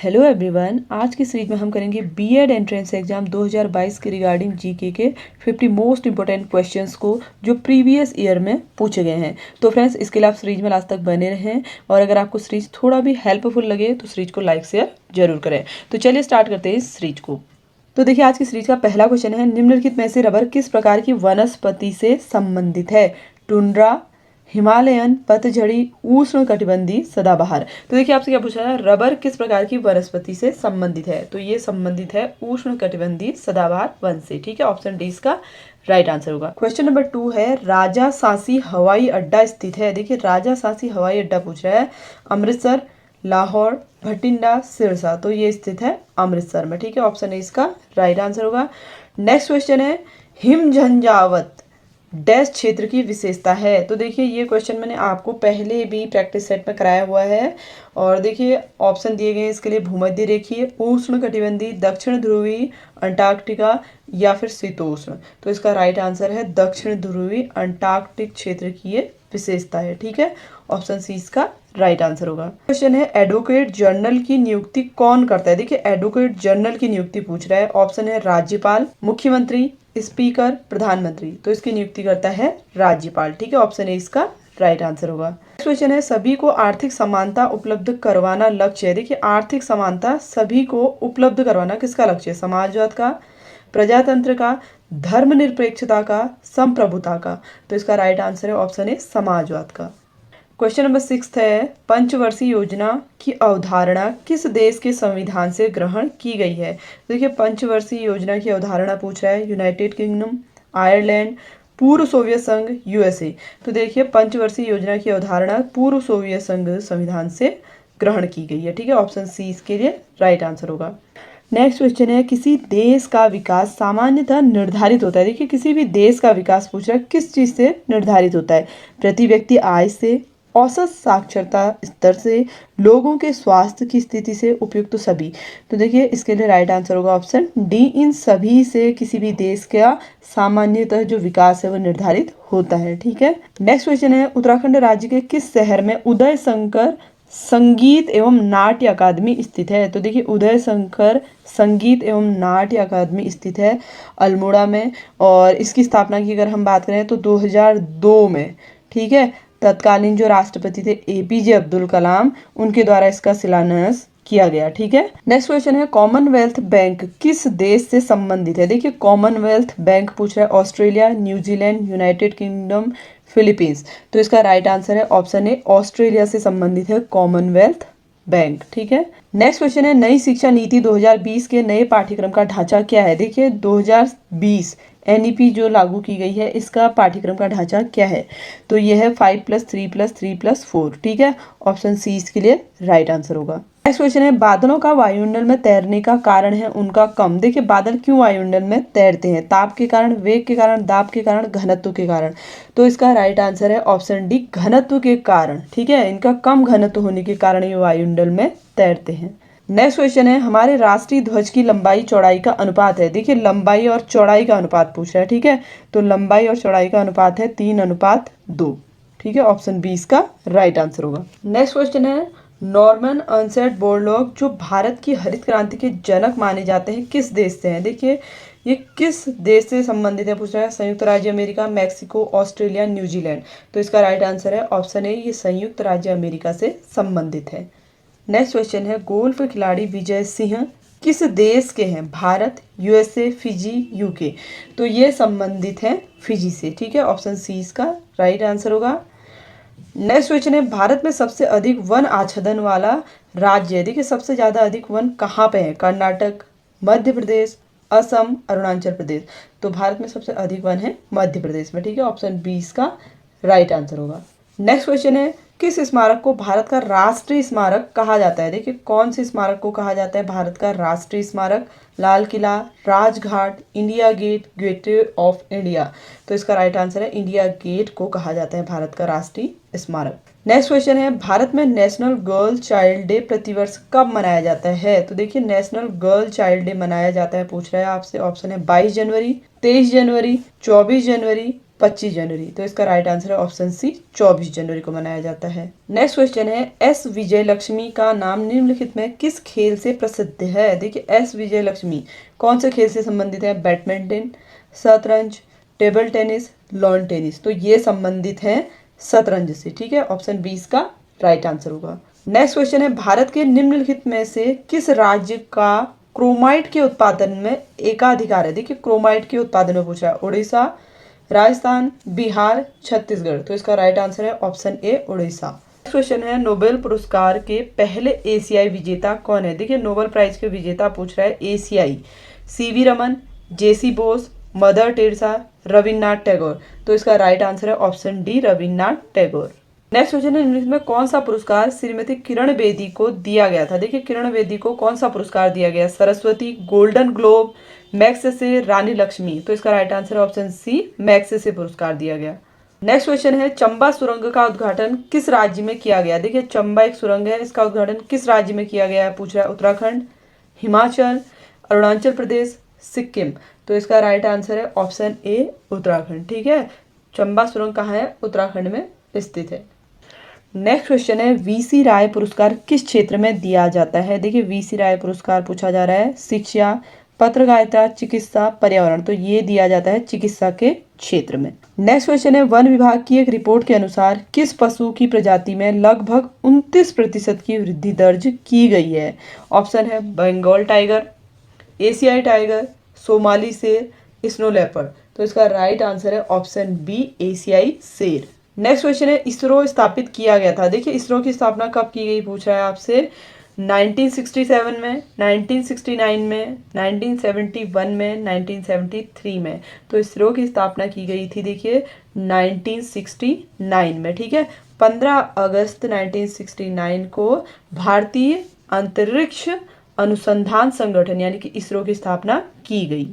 Hello everyone, आज की series में हम करेंगे बीएड एंट्रेंस एग्जाम 2022 के रिगार्डिंग जीके के 50 मोस्ट इंपॉर्टेंट क्वेश्चंस को जो प्रीवियस ईयर में पूछे गए हैं। तो फ्रेंड्स, इसके लिए आप सीरीज में लास्ट तक बने रहें और अगर आपको सीरीज थोड़ा भी हेल्पफुल लगे तो सीरीज को लाइक शेयर जरूर करें। तो चलिए स्टार्ट करते हैं इस सीरीज को। तो देखिए, आज की सीरीज का पहला क्वेश्चन है, निम्नलिखित में से रबर किस प्रकार की वनस्पति से संबंधित है? टुंड्रा, हिमालयन, पतझड़ी, उष्ण कटिबंधीय, सदाबहार। तो देखिए, आपसे क्या पूछा है, रबर किस प्रकार की वनस्पति से संबंधित है? तो ये संबंधित है उष्ण कटिबंधीय सदाबहार वन से। ठीक है, ऑप्शन डी इसका राइट आंसर होगा। क्वेश्चन नंबर 2 है, राजा सांसी हवाई अड्डा स्थित है। देखिए, राजा सांसी हवाई अड्डा पूछ रहा है, अमृतसर, लाहौर, भटिंडा, सिरसा। तो ये स्थित है अमृतसर में। ठीक है, ऑप्शन ए इसका राइट आंसर होगा। नेक्स्ट क्वेश्चन है, हिम झंझावत डैश क्षेत्र की विशेषता है। तो देखिए, ये क्वेश्चन मैंने आपको पहले भी प्रैक्टिस सेट में कराया हुआ है और देखिए ऑप्शन दिए गए हैं इसके लिए, भूमध्य रेखीय, उष्ण कटिबंधीय, दक्षिण ध्रुवी, अंटार्कटिका या फिर शीतोष्ण। तो इसका राइट आंसर है दक्षिण ध्रुवी अंटार्कटिक क्षेत्र की ये विशेषता है। ठीक है, ऑप्शन सी इसका राइट आंसर होगा। क्वेश्चन है, एडवोकेट जनरल की नियुक्ति कौन करता है? देखिए, एडवोकेट जनरल की नियुक्ति पूछ रहा है। ऑप्शन है राज्यपाल, मुख्यमंत्री, स्पीकर, प्रधानमंत्री। तो इसकी नियुक्ति करता है राज्यपाल। ठीक है, ऑप्शन ए इसका राइट आंसर होगा। नेक्स्ट क्वेश्चन है, सभी को आर्थिक समानता उपलब्ध करवाना लक्ष्य है। देखिए, आर्थिक समानता सभी को उपलब्ध करवाना किसका लक्ष्य है? समाजवाद का, प्रजातंत्र का, धर्मनिरपेक्षता का, संप्रभुता का। तो इसका राइट आंसर है ऑप्शन ए समाजवाद का। क्वेश्चन नंबर 6 है, पंचवर्षीय योजना की अवधारणा किस देश के संविधान से ग्रहण की गई है? देखिए, पंचवर्षीय योजना की अवधारणा पूछ रहा है, यूनाइटेड किंगडम, आयरलैंड, पूर्व सोवियत संघ, यूएसए। तो देखिए, पंचवर्षीय योजना की अवधारणा पूर्व सोवियत संघ संविधान से ग्रहण की गई है। ठीक है, ऑप्शन सी इसके लिए राइट आंसर होगा। नेक्स्ट क्वेश्चन है, किसी देश का विकास सामान्यतः निर्धारित होता है। देखिए, किसी भी देश का विकास पूछ रहा है, किस चीज से निर्धारित होता है? प्रति व्यक्ति आय से, औसत साक्षरता स्तर से, लोगों के स्वास्थ्य की स्थिति से, उपयुक्त सभी। तो देखिए, इसके लिए राइट आंसर होगा ऑप्शन डी, इन सभी से किसी भी देश का सामान्यतः जो विकास है वो निर्धारित होता है। ठीक है, नेक्स्ट क्वेश्चन है, उत्तराखंड राज्य के किस शहर में उदय शंकर संगीत एवं नाट्य अकादमी स्थित है? तो देखिए, उदय शंकर संगीत एवं नाट्य अकादमी स्थित है अल्मोड़ा में और इसकी स्थापना की अगर हम बात करें तो 2002 में। ठीक है, तत्कालीन जो राष्ट्रपति थे एपीजे अब्दुल कलाम, उनके द्वारा इसका शिलान्यास किया गया। ठीक है, नेक्स्ट क्वेश्चन है, कॉमनवेल्थ बैंक किस देश से संबंधित है? देखिए, कॉमनवेल्थ बैंक पूछ रहा है Australia, New Zealand, United kingdom, Philippines. तो इसका राइट आंसर है ऑप्शन ए, ऑस्ट्रेलिया से संबंधित है कॉमनवेल्थ बैंक। ठीक है, नेक्स्ट क्वेश्चन है, नई शिक्षा नीति 2020 के नए पाठ्यक्रम का ढांचा क्या है? देखिए, 2020 एनईपी जो लागू की गई है, इसका पाठ्यक्रम का ढांचा क्या है? तो यह है 5+3+3+4। ठीक है, ऑप्शन सी इसके लिए राइट आंसर होगा। नेक्स्ट क्वेश्चन है, बादलों का वायुमंडल में तैरने का कारण है उनका कम। देखिए, बादल क्यों वायुमंडल में तैरते हैं? ताप के कारण, वेग के कारण, दाब के कारण, घनत्व के कारण। तो इसका राइट आंसर है ऑप्शन डी, घनत्व के कारण। ठीक है, इनका कम घनत्व होने के कारण ये वायुमंडल में तैरते हैं। नेक्स्ट क्वेश्चन है, हमारे राष्ट्रीय ध्वज की लंबाई चौड़ाई का अनुपात है। देखिए, लंबाई और चौड़ाई का अनुपात पूछ रहा है। ठीक है, तो लंबाई और चौड़ाई का अनुपात है 3:2। ठीक है, ऑप्शन बी इसका राइट आंसर होगा। नेक्स्ट क्वेश्चन है, नॉर्मन अर्नस्ट बोरलॉग जो भारत की हरित क्रांति के जनक माने जाते हैं, किस देश से हैं? देखिए, ये किस देश से संबंधित है पूछ रहा है, संयुक्त राज्य अमेरिका, मैक्सिको, ऑस्ट्रेलिया, न्यूजीलैंड। तो इसका राइट आंसर है ऑप्शन ए, ये संयुक्त राज्य अमेरिका से संबंधित है। नेक्स्ट क्वेश्चन है, गोल्फ खिलाड़ी विजय सिंह किस देश के हैं? Bharat, USA, Fiji, UK. तो ये संबंधित हैं फिजी से। ठीक है, ऑप्शन सी इसका राइट आंसर होगा। नेक्स्ट क्वेश्चन है, भारत में सबसे अधिक वन आच्छादन वाला राज्य है। देखिए, सबसे ज्यादा अधिक वन कहाँ पे है? कर्नाटक, मध्य प्रदेश, असम, अरुणाचल प्रदेश। तो भारत में सबसे अधिक वन है मध्य प्रदेश में। ठीक है, ऑप्शन बी इसका राइट आंसर होगा। नेक्स्ट क्वेश्चन है, किस स्मारक को भारत का राष्ट्रीय स्मारक कहा जाता है? देखिए, कौन से स्मारक को कहा जाता है भारत का राष्ट्रीय स्मारक? Lal Qila, Rajghat, India Gate, Gateway of India. तो इसका राइट आंसर है इंडिया गेट को कहा जाता है भारत का राष्ट्रीय स्मारक। नेक्स्ट क्वेश्चन है, भारत में नेशनल गर्ल चाइल्ड डे प्रतिवर्ष कब मनाया जाता है? तो देखिए, नेशनल गर्ल चाइल्ड डे मनाया जाता है पूछ रहा है आपसे। ऑप्शन है 22 जनवरी, 23 जनवरी, 24 जनवरी, 25 जनवरी। तो इसका राइट आंसर है ऑप्शन सी, 24 जनवरी को मनाया जाता है। नेक्स्ट क्वेश्चन है, एस विजय लक्ष्मी का नाम निम्नलिखित में किस खेल से प्रसिद्ध है? देखिए एस विजय लक्ष्मी कौन से खेल से संबंधित है? बैडमिंटन, शतरंज, टेबल टेनिस, लॉन टेनिस। तो ये संबंधित है शतरंज से, ठीक है। ऑप्शन बी इसका राइट आंसर होगा। नेक्स्ट क्वेश्चन है, भारत के निम्नलिखित में से किस राज्य का क्रोमाइट के उत्पादन में एकाधिकार है? देखिए क्रोमाइट के उत्पादन में पूछा है, उड़ीसा, राजस्थान, बिहार, छत्तीसगढ़। तो इसका राइट आंसर है option A, Orissa. Next question है, नोबेल पुरस्कार के पहले एशियाई विजेता कौन है? देखिए नोबेल प्राइज के विजेता पूछ रहा है एशियाई। सीवी रमन, जेसी बोस, मदर टेरेसा, रविन्द्रनाथ टैगोर। तो इसका राइट आंसर है option D, Rabindranath Tagore. Next question है, निम्नलिखित में कौन सा पुरस्कार श्रीमती किरण बेदी को दिया गया था? देखिए किरण बेदी को कौन सा पुरस्कार दिया गया? सरस्वती, गोल्डन ग्लोब, मैग्सेसे, रानी लक्ष्मी। तो इसका राइट आंसर है ऑप्शन सी, मैग्सेसे पुरस्कार दिया गया। नेक्स्ट क्वेश्चन है, चंबा सुरंग का उद्घाटन किस राज्य में किया गया? देखिए चंबा एक सुरंग है, इसका उद्घाटन किस राज्य में किया गया है पूछ रहा है? उत्तराखंड, हिमाचल, अरुणाचल प्रदेश, सिक्किम। तो इसका राइट आंसर है ऑप्शन ए, उत्तराखंड, ठीक है। चंबा सुरंग कहाँ है? उत्तराखंड में स्थित है। नेक्स्ट क्वेश्चन है, वीसी राय पुरस्कार किस क्षेत्र में दिया जाता है? देखिए वीसी राय पुरस्कार पूछा जा रहा है शिक्षा, पत्रकारिता, चिकित्सा, पर्यावरण। तो ये दिया जाता है चिकित्सा के क्षेत्र में। नेक्स्ट क्वेश्चन है, वन विभाग की एक रिपोर्ट के अनुसार किस पशु की प्रजाति में लगभग 29% की वृद्धि दर्ज की गई है? ऑप्शन है बंगाल टाइगर, एशियाई टाइगर, सोमाली शेर, स्नो लेपर्ड। तो इसका राइट आंसर है ऑप्शन बी, एशियाई शेर। नेक्स्ट क्वेश्चन है, इसरो स्थापित किया गया था। देखिए इसरो की स्थापना कब की गई पूछ रहा है आपसे? 1967 में, 1969 में, 1971 में, 1973 में। तो इसरो की स्थापना की गई थी देखिए 1969 में, ठीक है। 15 अगस्त 1969 को भारतीय अंतरिक्ष अनुसंधान संगठन यानी कि इसरो की स्थापना की गई।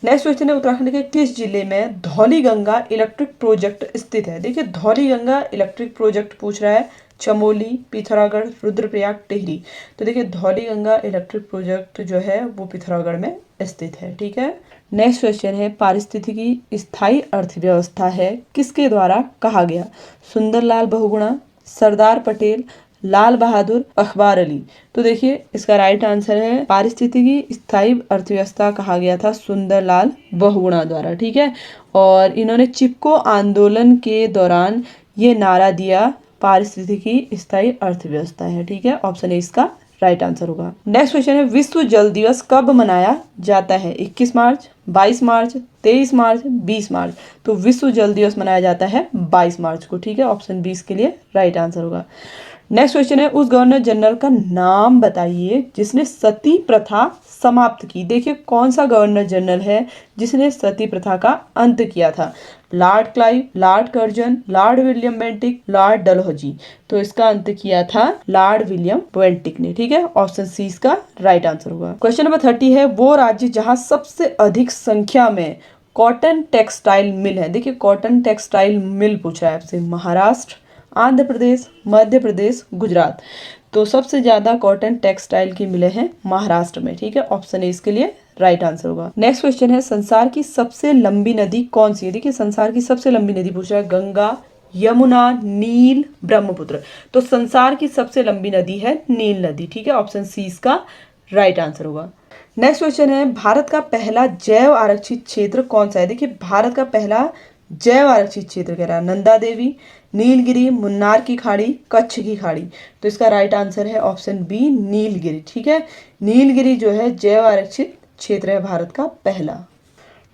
नेक्स्ट क्वेश्चन है, उत्तराखंड के किस जिले में धौलीगंगा इलेक्ट्रिक प्रोजेक्ट स्थित है? देखिए धौलीगंगा इलेक्ट्रिक प्रोजेक्ट पूछ रहा है चमोली, पिथौरागढ़, रुद्रप्रयाग, टिहरी। तो देखिए धौलीगंगा इलेक्ट्रिक प्रोजेक्ट जो है वो पिथौरागढ़ में स्थित है, ठीक है। नेक्स्ट क्वेश्चन है, पारिस्थितिकी स्थायी अर्थव्यवस्था है किसके द्वारा कहा गया? सुंदरलाल बहुगुणा, सरदार पटेल, लाल बहादुर, अखबार अली। तो देखिए इसका राइट आंसर है, पारिस्थितिकी स्थायी अर्थव्यवस्था कहा गया था सुंदरलाल बहुगुणा द्वारा, ठीक है। और इन्होंने चिपको आंदोलन के दौरान ये नारा दिया, पारिस्थितिकी स्थायी अर्थव्यवस्था है, ठीक है। ऑप्शन ए इसका राइट आंसर होगा। नेक्स्ट क्वेश्चन है, विश्व जल दिवस कब मनाया जाता है? 21 मार्च, 22 मार्च, 23 मार्च, 20 मार्च। तो विश्व जल दिवस मनाया जाता है 22 मार्च को, ठीक है। ऑप्शन 20 के लिए राइट आंसर होगा। नेक्स्ट क्वेश्चन है, उस गवर्नर जनरल का नाम बताइए जिसने सती प्रथा समाप्त की। देखिए कौन सा गवर्नर जनरल है जिसने सती प्रथा का अंत किया था? Lord Clive, Lord Curzon, Lord William Bentinck, Lord Dalhousie. तो इसका अंत किया था लॉर्ड विलियम बेंटिक ने, ठीक है। ऑप्शन सी इसका राइट आंसर होगा। क्वेश्चन नंबर 30 है, वो राज्य जहां सबसे अधिक संख्या में कॉटन टेक्सटाइल मिल है। देखिए कॉटन टेक्सटाइल मिल पूछा है आपसे, महाराष्ट्र, आंध्र प्रदेश, मध्य प्रदेश, गुजरात। तो सबसे ज्यादा कॉटन टेक्सटाइल की मिले हैं महाराष्ट्र में, ठीक है। ऑप्शन ए इसके लिए राइट आंसर होगा। नेक्स्ट क्वेश्चन है, संसार की सबसे लंबी नदी कौन सी है? देखिए संसार की सबसे लंबी नदी पूछ रहा है, गंगा, यमुना, नील, ब्रह्मपुत्र। तो संसार की सबसे लंबी नदी है नील नदी, ठीक है। ऑप्शन सी इसका राइट आंसर होगा। नेक्स्ट क्वेश्चन है, भारत का पहला जैव आरक्षित क्षेत्र कौन सा है? देखिए भारत का पहला जैव आरक्षित क्षेत्र कह रहा है, नंदा देवी, नीलगिरी, मुन्नार की खाड़ी, कच्छ की खाड़ी। तो इसका राइट आंसर है ऑप्शन बी, नीलगिरी, ठीक है। नीलगिरी जो है जैव आरक्षित क्षेत्र है भारत का पहला।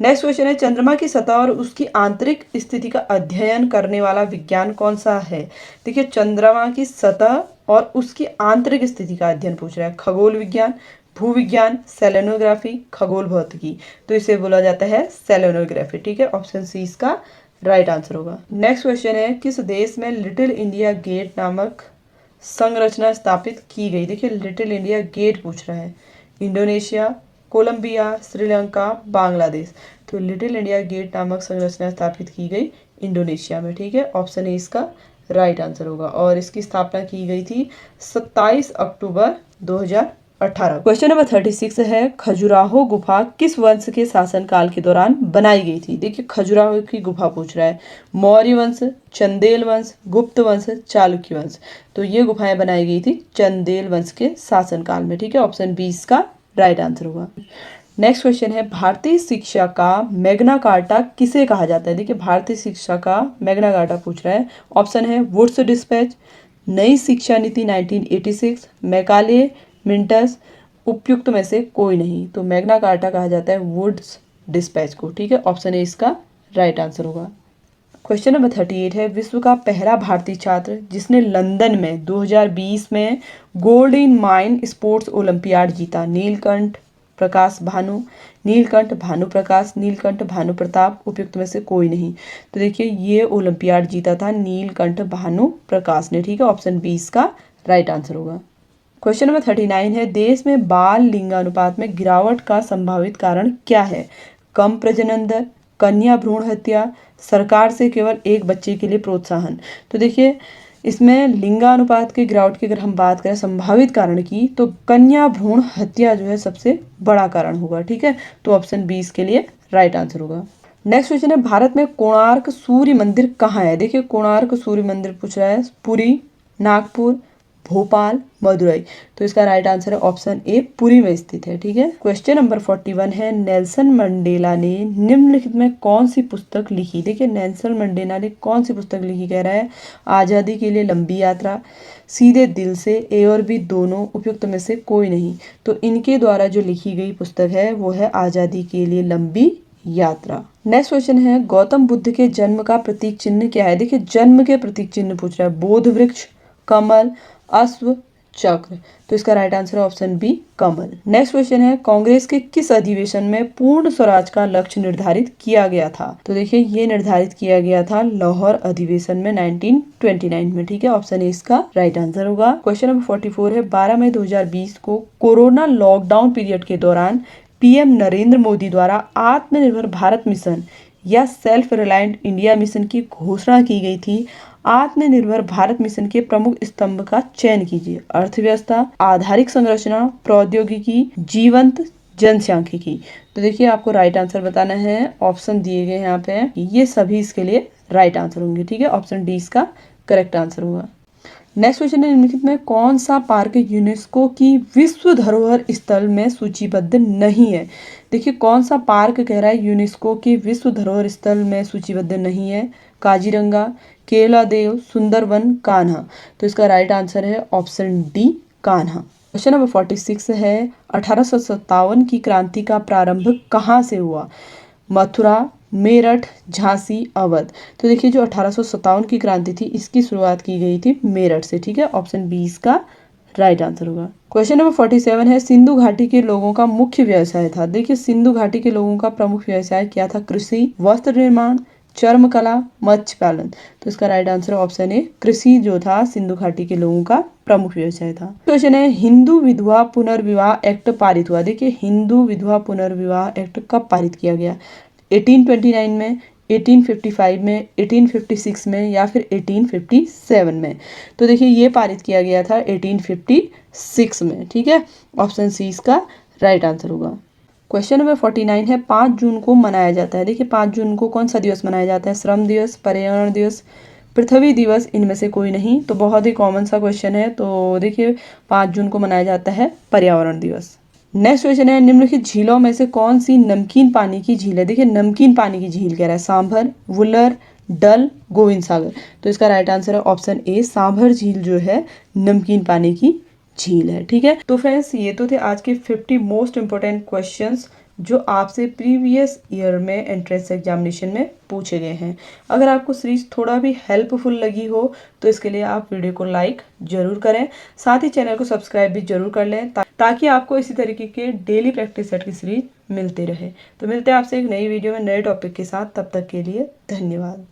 नेक्स्ट क्वेश्चन है, चंद्रमा की सतह और उसकी आंतरिक स्थिति का अध्ययन करने वाला विज्ञान कौन सा है? देखिए चंद्रमा की सतह और उसकी आंतरिक स्थिति का अध्ययन पूछ रहा है, खगोल विज्ञान, भूविज्ञान, सेलेनोग्राफी, खगोल भौतिकी। तो इसे बोला जाता है सेलेनोग्राफी, ठीक है। ऑप्शन सी इसका राइट आंसर होगा। नेक्स्ट क्वेश्चन है, किस देश में लिटिल इंडिया गेट नामक संरचना स्थापित की गई? देखिए लिटिल इंडिया गेट पूछ रहा है, इंडोनेशिया, कोलंबिया, श्रीलंका, बांग्लादेश। तो लिटिल इंडिया गेट नामक संरचना स्थापित की गई इंडोनेशिया में, ठीक है। ऑप्शन ए इसका राइट आंसर होगा। और इसकी स्थापना की गई थी 27 अक्टूबर 2000 18। क्वेश्चन नंबर 36 है खजुराहो गुफा किस वंश के शासनकाल के दौरान बनाई गई थी। देखिए खजुराहो की गुफा पूछ रहा है, मौर्य वंश, चंदेल वंश, गुप्त वंश, चालुक्य वंश। तो ये गुफाएं बनाई गई थी चंदेल वंश के शासनकाल में। ठीक है, ऑप्शन 20 का राइट आंसर होगा। नेक्स्ट क्वेश्चन है भारतीय शिक्षा का मैग्ना कार्टा किसे कहा जाता है। देखिए भारतीय शिक्षा का मैग्ना कार्टा पूछ रहा है। ऑप्शन है वुड्स डिस्पैच, नई शिक्षा नीति 1986, मैकाले मिंटस, उपयुक्त में से कोई नहीं। तो मैग्ना कार्टा कहा जाता है वुड्स डिस्पैच को। ठीक है, ऑप्शन ए इसका राइट आंसर होगा। क्वेश्चन नंबर 38 है विश्व का पहला भारतीय छात्र जिसने लंदन में 2020 में gold in mine sports olympiad जीता। नीलकंठ प्रकाश भानु, नीलकंठ भानु प्रकाश, नीलकंठ भानु प्रताप, उपयुक्त में से कोई नहीं। तो देखिए ये ओलंपियाड जीता था नीलकंठ भानु प्रकाश ने। ठीक है, ऑप्शन 20 का राइट आंसर होगा। क्वेश्चन नंबर 39 है देश में बाल लिंगानुपात में गिरावट का संभावित कारण क्या है। कम प्रजनन दर, कन्या भ्रूण हत्या, सरकार से केवल एक बच्चे के लिए प्रोत्साहन। तो देखिए इसमें लिंगानुपात के गिरावट की अगर हम बात करें संभावित कारण की, तो कन्या भ्रूण हत्या जो है सबसे बड़ा कारण होगा। ठीक है, तो ऑप्शन 20 के लिए राइट आंसर होगा। नेक्स्ट क्वेश्चन है भारत में कोणार्क सूर्य मंदिर कहाँ है। देखिए कोणार्क सूर्य मंदिर पूछ रहा है पुरी, नागपुर, भोपाल, मदुरई। तो इसका राइट आंसर है ऑप्शन ए पुरी में स्थित है। ठीक है, क्वेश्चन नंबर 41 है नेल्सन मंडेला ने निम्नलिखित में कौन सी पुस्तक लिखी। देखिए नेल्सन मंडेला ने कौन सी पुस्तक लिखी कह रहा है। आज़ादी के लिए लंबी यात्रा, सीधे दिल से, ए और बी दोनों, उपयुक्त में से कोई नहीं। तो इनके द्वारा जो लिखी गई पुस्तक है वो है आज़ादी के लिए लंबी यात्रा। नेक्स्ट क्वेश्चन है गौतम बुद्ध के जन्म का प्रतीक चिन्ह क्या है। देखिए जन्म के प्रतीक चिन्ह पूछ रहा है बोध वृक्ष, कमल, अश्व, चक्र। तो इसका राइट आंसर है ऑप्शन बी कमल। नेक्स्ट क्वेश्चन है कांग्रेस के किस अधिवेशन में पूर्ण स्वराज का लक्ष्य निर्धारित किया गया था। तो देखिए ये निर्धारित किया गया था लाहौर अधिवेशन में 1929 में। ठीक है, ऑप्शन ए इसका राइट आंसर होगा। क्वेश्चन नंबर 44 है 12 मई 2020 को कोरोना लॉकडाउन पीरियड के दौरान पीएम नरेंद्र मोदी द्वारा आत्मनिर्भर भारत मिशन या सेल्फ रिलायंट इंडिया मिशन की घोषणा की गई थी। आत्मनिर्भर भारत मिशन के प्रमुख स्तंभ का चयन कीजिए। अर्थव्यवस्था, आधारिक संरचना, प्रौद्योगिकी, जीवंत जनसांख्यिकी। तो देखिए आपको राइट आंसर बताना है। ऑप्शन दिए गए यहाँ पे, ये सभी इसके लिए राइट आंसर होंगे। ठीक है, ऑप्शन डी इसका करेक्ट आंसर होगा। नेक्स्ट क्वेश्चन है निम्नलिखित में कौन सा पार्क यूनेस्को की विश्व धरोहर स्थल में सूचीबद्ध नहीं है। देखिए कौन सा पार्क कह रहा है यूनेस्को की विश्व धरोहर स्थल में सूचीबद्ध नहीं है। काजीरंगा, केवलादेव, सुंदरवन, कान्हा। तो इसका राइट आंसर है option D Kanha. Question number 46 है 1857 की क्रांति का प्रारंभ कहाँ से हुआ। मथुरा, मेरठ, झांसी, अवध। तो देखिए जो 1857 की क्रांति थी इसकी शुरुआत की गई थी मेरठ से। ठीक है, ऑप्शन 20 का राइट आंसर होगा। क्वेश्चन नंबर 47 है सिंधु घाटी के लोगों का मुख्य व्यवसाय था। देखिए सिंधु घाटी के लोगों का प्रमुख व्यवसाय क्या था। कृषि, वस्त्र निर्माण, चर्म कला, मत्स्य पालन। तो इसका राइट आंसर ऑप्शन ए कृषि जो था सिंधु घाटी के लोगों का प्रमुख व्यवसाय था। क्वेश्चन है हिंदू विधवा पुनर्विवाह एक्ट पारित हुआ। देखिए हिंदू विधवा पुनर्विवाह एक्ट कब पारित किया गया। 1829 में, 1855 में, 1856 में या फिर 1857 में। तो देखिए ये पारित किया गया था 1856 में। ठीक है, ऑप्शन सी इसका राइट आंसर होगा। क्वेश्चन नंबर 49 है 5 जून को मनाया जाता है। देखिए 5 जून को कौन सा दिवस मनाया जाता है। श्रम दिवस, पर्यावरण दिवस, पृथ्वी दिवस, इनमें से कोई नहीं। तो बहुत ही कॉमन सा क्वेश्चन है। तो देखिए 5 जून को मनाया जाता है पर्यावरण दिवस। नेक्स्ट क्वेश्चन है निम्नलिखित झीलों में से कौन सी नमकीन पानी की झील है। देखिए नमकीन पानी की झील कह रहा है सांभर, वुलर, डल, गोविंद सागर। तो इसका राइट आंसर है ऑप्शन ए सांभर झील जो है नमकीन पानी की झील है। ठीक है, तो फ्रेंड्स ये तो थे आज के 50 मोस्ट इंपोर्टेंट क्वेश्चंस जो आपसे प्रीवियस ईयर में एंट्रेंस एग्जामिनेशन में पूछे गए हैं। अगर आपको सीरीज थोड़ा भी हेल्पफुल लगी हो तो इसके लिए आप वीडियो को लाइक जरूर करें, साथ ही चैनल को सब्सक्राइब भी जरूर कर लें ताकि आपको इसी तरीके के डेली प्रैक्टिस सेट की सीरीज मिलती रहे। तो मिलते हैं आपसे एक नई वीडियो में नए टॉपिक के साथ, तब तक के लिए धन्यवाद।